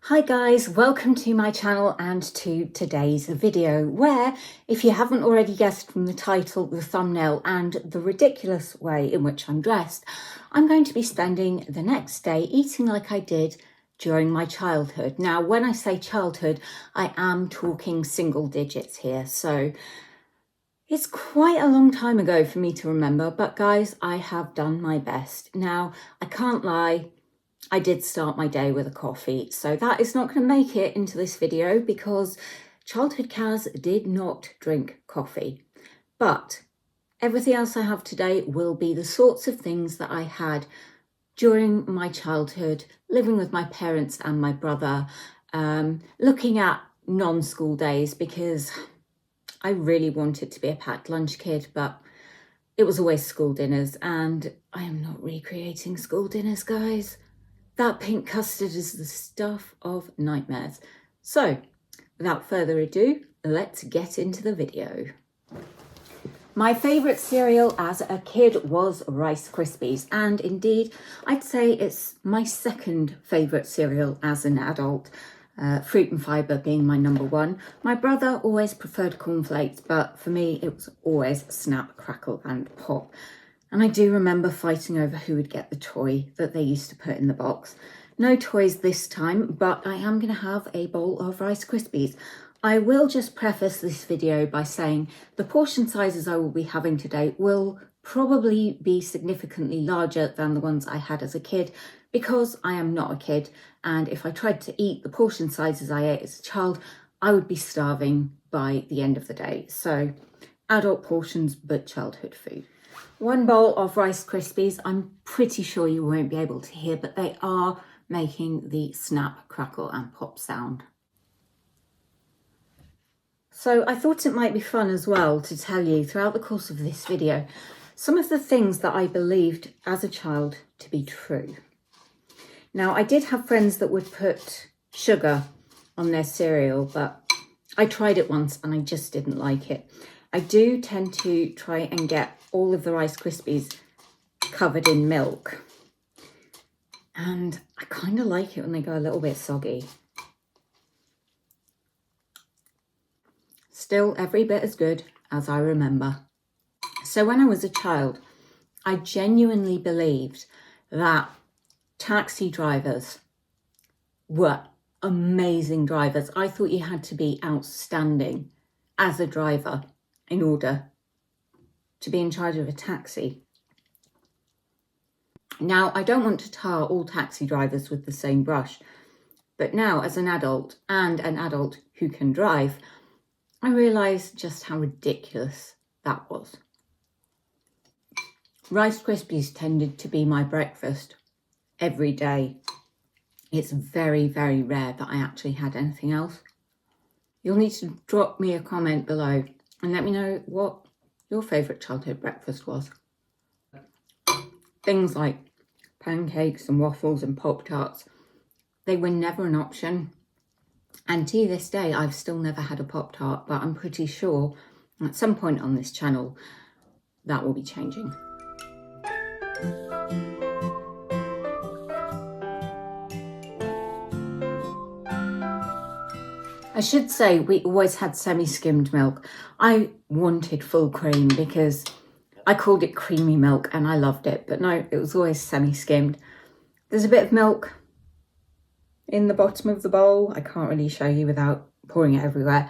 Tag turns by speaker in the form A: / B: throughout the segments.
A: Hi guys, welcome to my channel and to today's video where, if you haven't already guessed from the title, the thumbnail and the ridiculous way in which I'm dressed, I'm going to be spending the next day eating like I did during my childhood. Now, when I say childhood, I am talking single digits here, so it's quite a long time ago for me to remember, but guys, I have done my best. Now, I can't lie, I did start my day with a coffee, so that is not going to make it into this video because childhood Kaz did not drink coffee. But everything else I have today will be the sorts of things that I had during my childhood, living with my parents and my brother, looking at non-school days because I really wanted to be a packed lunch kid, but it was always school dinners and I am not recreating school dinners, guys. That pink custard is the stuff of nightmares. So, without further ado, let's get into the video. My favourite cereal as a kid was Rice Krispies, and indeed, I'd say it's my second favourite cereal as an adult, fruit and fibre being my number one. My brother always preferred cornflakes, but for me, it was always Snap, Crackle and Pop. And I do remember fighting over who would get the toy that they used to put in the box. No toys this time, but I am going to have a bowl of Rice Krispies. I will just preface this video by saying the portion sizes I will be having today will probably be significantly larger than the ones I had as a kid because I am not a kid, and if I tried to eat the portion sizes I ate as a child, I would be starving by the end of the day. So adult portions, but childhood food. One bowl of Rice Krispies. I'm pretty sure you won't be able to hear, but they are making the snap, crackle and pop sound. So I thought it might be fun as well to tell you throughout the course of this video some of the things that I believed as a child to be true. Now, I did have friends that would put sugar on their cereal, but I tried it once and I just didn't like it. I do tend to try and get all of the Rice Krispies covered in milk. And I kind of like it when they go a little bit soggy. Still every bit as good as I remember. So when I was a child, I genuinely believed that taxi drivers were amazing drivers. I thought you had to be outstanding as a driver in order to be in charge of a taxi. Now, I don't want to tar all taxi drivers with the same brush, but now as an adult and an adult who can drive, I realise just how ridiculous that was. Rice Krispies tended to be my breakfast every day. It's very, very rare that I actually had anything else. You'll need to drop me a comment below and let me know what your favourite childhood breakfast was. Things like pancakes and waffles and Pop-Tarts, they were never an option. And to this day, I've still never had a Pop-Tart, but I'm pretty sure at some point on this channel, that will be changing. I should say we always had semi-skimmed milk. I wanted full cream because I called it creamy milk and I loved it, but no, it was always semi-skimmed. There's a bit of milk in the bottom of the bowl. I can't really show you without pouring it everywhere.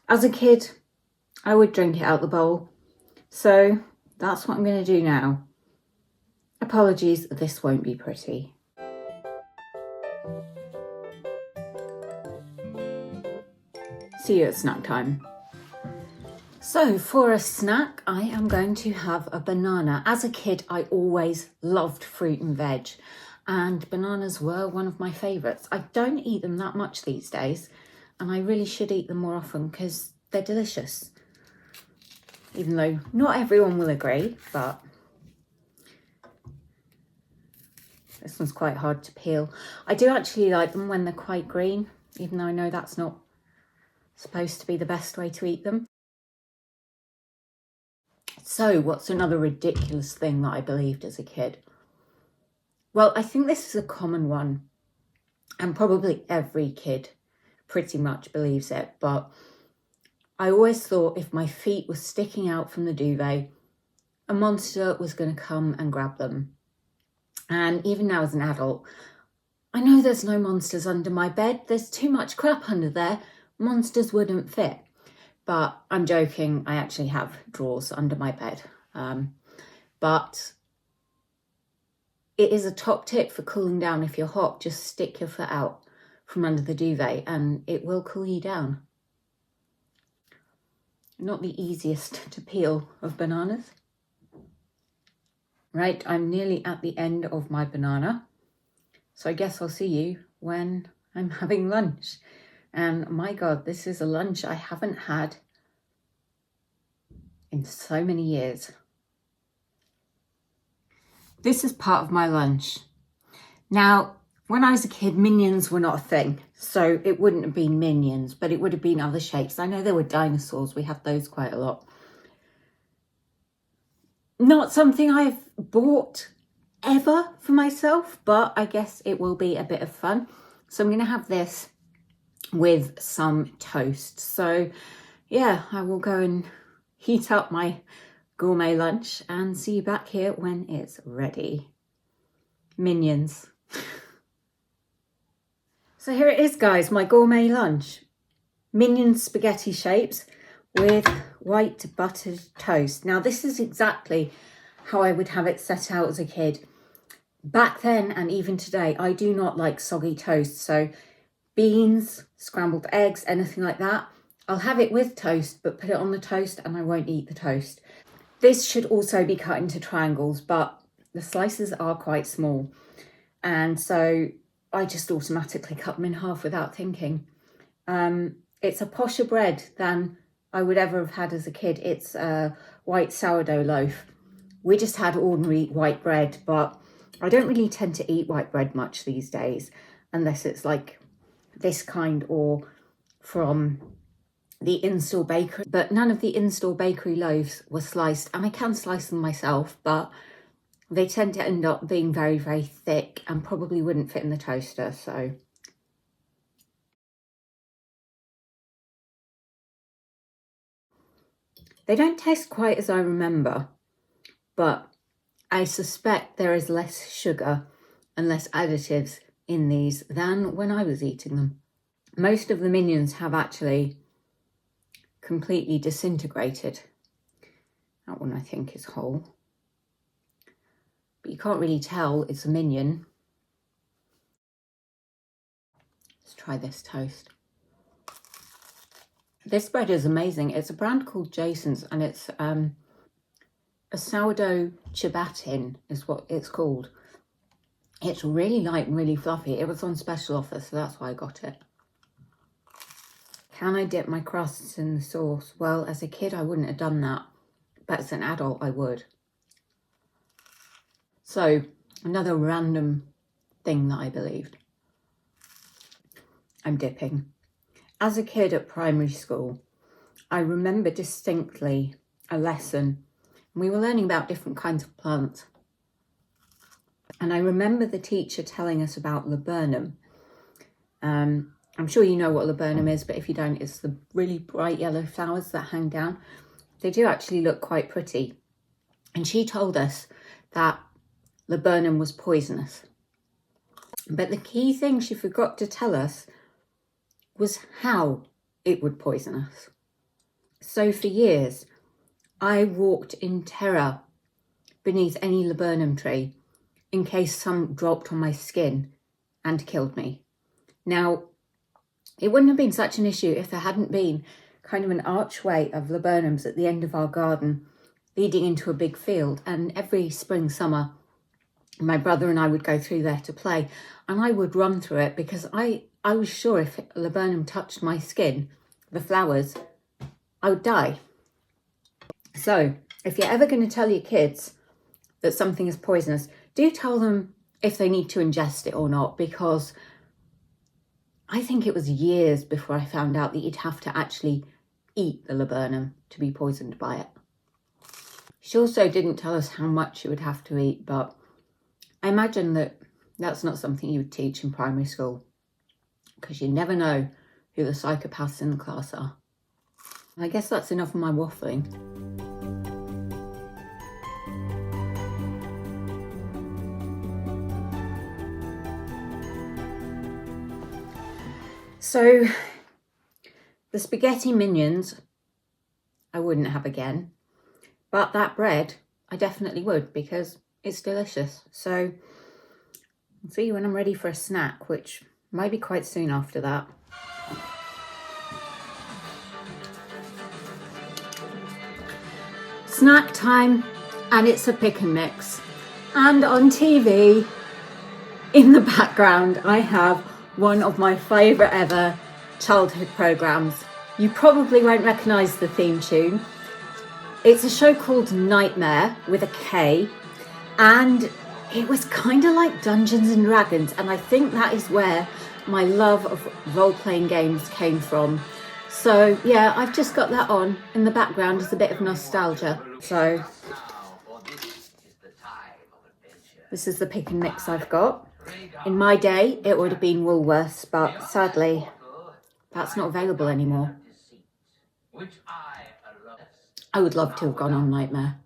A: As a kid, I would drink it out the bowl. So that's what I'm going to do now. Apologies, this won't be pretty. See you at snack time. So for a snack, I am going to have a banana. As a kid, I always loved fruit and veg, and bananas were one of my favourites. I don't eat them that much these days, and I really should eat them more often because they're delicious. Even though not everyone will agree, but this one's quite hard to peel. I do actually like them when they're quite green, even though I know that's not supposed to be the best way to eat them. So what's another ridiculous thing that I believed as a kid? Well, I think this is a common one. and probably every kid pretty much believes it, but I always thought if my feet were sticking out from the duvet, a monster was going to come and grab them. And even now as an adult, I know there's no monsters under my bed. There's too much crap under there. Monsters wouldn't fit. But I'm joking, I actually have drawers under my bed. But it is a top tip for cooling down if you're hot. Just stick your foot out from under the duvet and it will cool you down. Not the easiest to peel of bananas. Right, I'm nearly at the end of my banana. So I guess I'll see you when I'm having lunch. And my God, this is a lunch I haven't had in so many years. This is part of my lunch. Now, when I was a kid, Minions were not a thing. So it wouldn't have been Minions, but it would have been other shapes. I know there were dinosaurs. We had those quite a lot. Not something I've bought ever for myself, but I guess it will be a bit of fun. So I'm going to have this with some toast. So yeah, I will go and heat up my gourmet lunch and see you back here when it's ready. Minions. So here it is, guys, my gourmet lunch. Minion spaghetti shapes with white buttered toast. Now this is exactly how I would have it set out as a kid. Back then and even today, I do not like soggy toast. So beans, scrambled eggs, anything like that, I'll have it with toast, but put it on the toast and I won't eat the toast. This should also be cut into triangles, but the slices are quite small. And so I just automatically cut them in half without thinking. It's a posher bread than I would ever have had as a kid. It's a white sourdough loaf. We just had ordinary white bread, but I don't really tend to eat white bread much these days, unless it's like this kind or from the in-store bakery. But none of the in-store bakery loaves were sliced, and I can slice them myself, but they tend to end up being very, very thick and probably wouldn't fit in the toaster, so. They don't taste quite as I remember, but I suspect there is less sugar and less additives in these than when I was eating them. Most of the Minions have actually completely disintegrated. That one I think is whole. But you can't really tell it's a Minion. Let's try this toast. This bread is amazing. It's a brand called Jason's and it's a sourdough ciabatta is what it's called. It's really light and really fluffy. It was on special offer, so that's why I got it. Can I dip my crusts in the sauce? Well, as a kid, I wouldn't have done that, but as an adult, I would. So, another random thing that I believed. I'm dipping. As a kid at primary school, I remember distinctly a lesson. We were learning about different kinds of plants. And I remember the teacher telling us about laburnum. I'm sure you know what laburnum is, but if you don't, it's the really bright yellow flowers that hang down. They do actually look quite pretty. And she told us that laburnum was poisonous. But the key thing she forgot to tell us was how it would poison us. So for years, I walked in terror beneath any laburnum tree in case some dropped on my skin and killed me. Now, it wouldn't have been such an issue if there hadn't been kind of an archway of laburnums at the end of our garden leading into a big field. And every spring, summer, my brother and I would go through there to play and I would run through it because I was sure if laburnum touched my skin, the flowers, I would die. So if you're ever going to tell your kids that something is poisonous, do tell them if they need to ingest it or not, because I think it was years before I found out that you'd have to actually eat the laburnum to be poisoned by it. She also didn't tell us how much you would have to eat, but I imagine that that's not something you would teach in primary school. because you never know who the psychopaths in the class are. I guess that's enough of my waffling. So the spaghetti minions I wouldn't have again, but that bread I definitely would because it's delicious. So I'll see you when I'm ready for a snack, which might be quite soon after that. Snack time, and it's a pick and mix. And on TV, in the background, I have one of my favourite ever childhood programmes. You probably won't recognise the theme tune. It's a show called Nightmare with a K, and it was kind of like Dungeons and Dragons, and I think that is where my love of role-playing games came from. So yeah, I've just got that on in the background as a bit of nostalgia. So this is the pick and mix I've got. In my day, it would have been Woolworths, but sadly, that's not available anymore. I would love to have gone on Nightmare.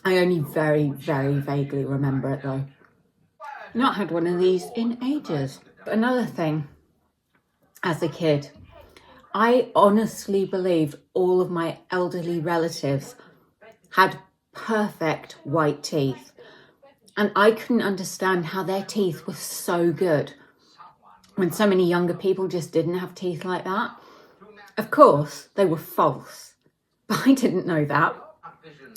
A: I only very, very vaguely remember it though. Not had one of these in ages. Another thing, as a kid, I honestly believed all of my elderly relatives had perfect white teeth. And I couldn't understand how their teeth were so good when so many younger people just didn't have teeth like that. Of course, they were false, but I didn't know that.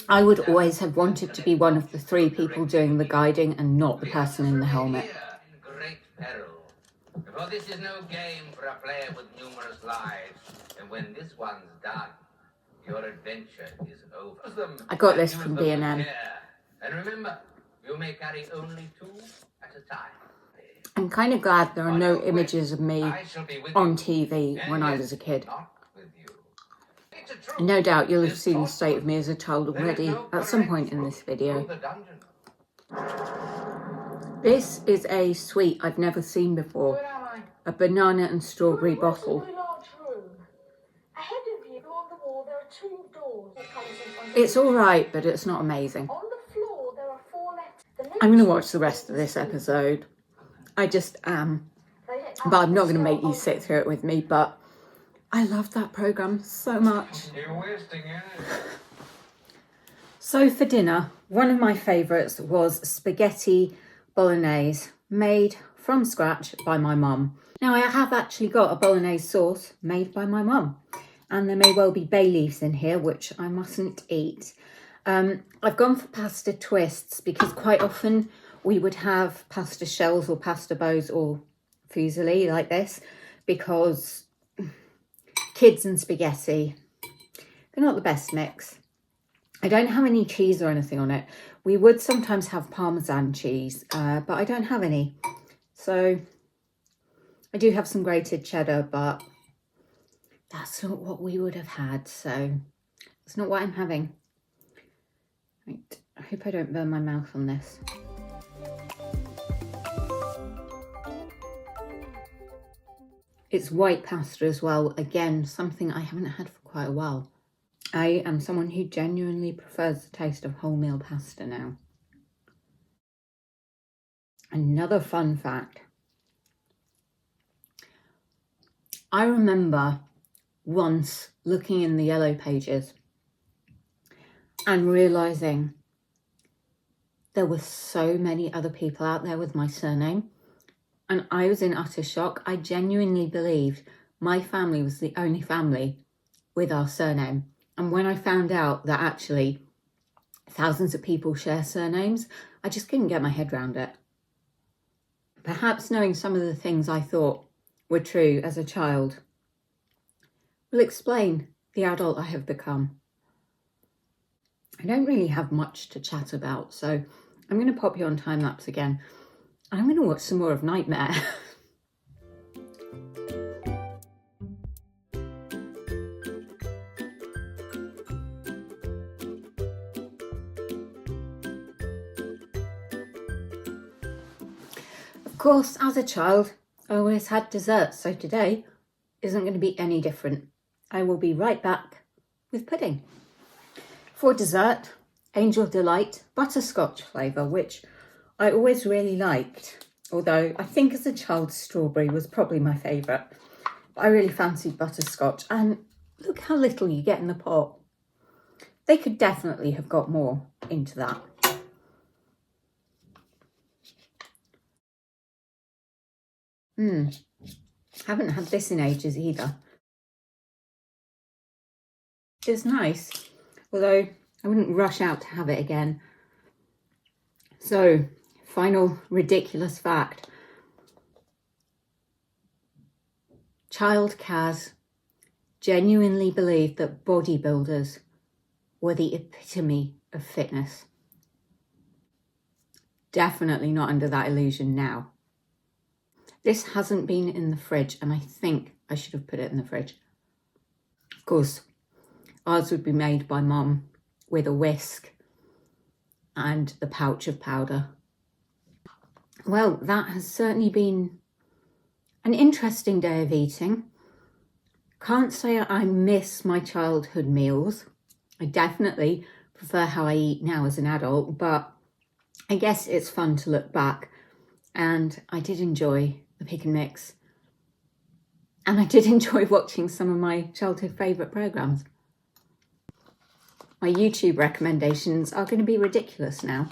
A: I would always have wanted to be one of the 3 people doing the guiding and not the person in the helmet.
B: For this is no game for a player with numerous lives, and when this one's done, your adventure is over.
A: I got this from B&M.
B: And remember, you may carry only 2 at a time.
A: I'm kind of glad there are no images of me on TV when I was a kid. No doubt you'll have seen the state of me as a child already at some point in this video. This is a sweet I've never seen before. A banana and strawberry bottle. It's alright, but it's not amazing. I'm going to watch the rest of this episode. I just am. But I'm not going to make you sit through it with me, but I love that programme so much. So for dinner, one of my favourites was spaghetti bolognese, made from scratch by my mum. Now I have actually got a bolognese sauce made by my mum, and there may well be bay leaves in here, which I mustn't eat. I've gone for pasta twists because quite often we would have pasta shells or pasta bows or fusilli like this, because kids and spaghetti, they're not the best mix. I don't have any cheese or anything on it. We would sometimes have Parmesan cheese, but I don't have any. So I do have some grated cheddar, but that's not what we would have had. So it's not what I'm having. Right, I hope I don't burn my mouth on this. It's white pasta as well. Again, something I haven't had for quite a while. I am someone who genuinely prefers the taste of wholemeal pasta now. Another fun fact. I remember once looking in the yellow pages and realising there were so many other people out there with my surname, and I was in utter shock. I genuinely believed my family was the only family with our surname. And when I found out that actually thousands of people share surnames, I just couldn't get my head around it. Perhaps knowing some of the things I thought were true as a child will explain the adult I have become. I don't really have much to chat about, so I'm going to pop you on time lapse again. I'm going to watch some more of Nightmare. Of course, as a child, I always had dessert, so today isn't going to be any different. I will be right back with pudding. For dessert, Angel Delight butterscotch flavour, which I always really liked, although I think as a child strawberry was probably my favourite. But I really fancied butterscotch, and look how little you get in the pot. They could definitely have got more into that. Haven't had this in ages either. It's nice, although I wouldn't rush out to have it again. So, final ridiculous fact. Child Kaz genuinely believed that bodybuilders were the epitome of fitness. Definitely not under that illusion now. This hasn't been in the fridge, and I think I should have put it in the fridge. Of course, ours would be made by Mum with a whisk and the pouch of powder. Well, that has certainly been an interesting day of eating. Can't say I miss my childhood meals. I definitely prefer how I eat now as an adult, but I guess it's fun to look back. And I did enjoy the pick and mix. And I did enjoy watching some of my childhood favourite programmes. My YouTube recommendations are going to be ridiculous now.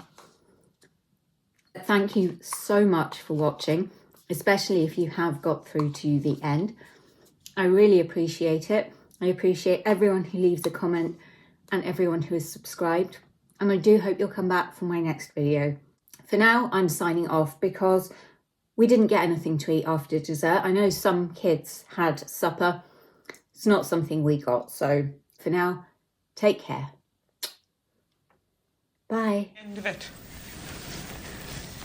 A: Thank you so much for watching, especially if you have got through to the end. I really appreciate it. I appreciate everyone who leaves a comment and everyone who is subscribed. And I do hope you'll come back for my next video. For now, I'm signing off because we didn't get anything to eat after dessert. I know some kids had supper. It's not something we got. So for now, take care. Bye.
C: End of it.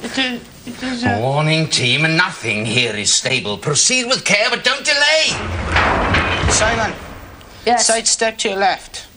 C: It is a...
B: Warning, team, nothing here is stable. Proceed with care, but don't delay.
C: Simon.
D: Yes.
C: Sidestep to your left.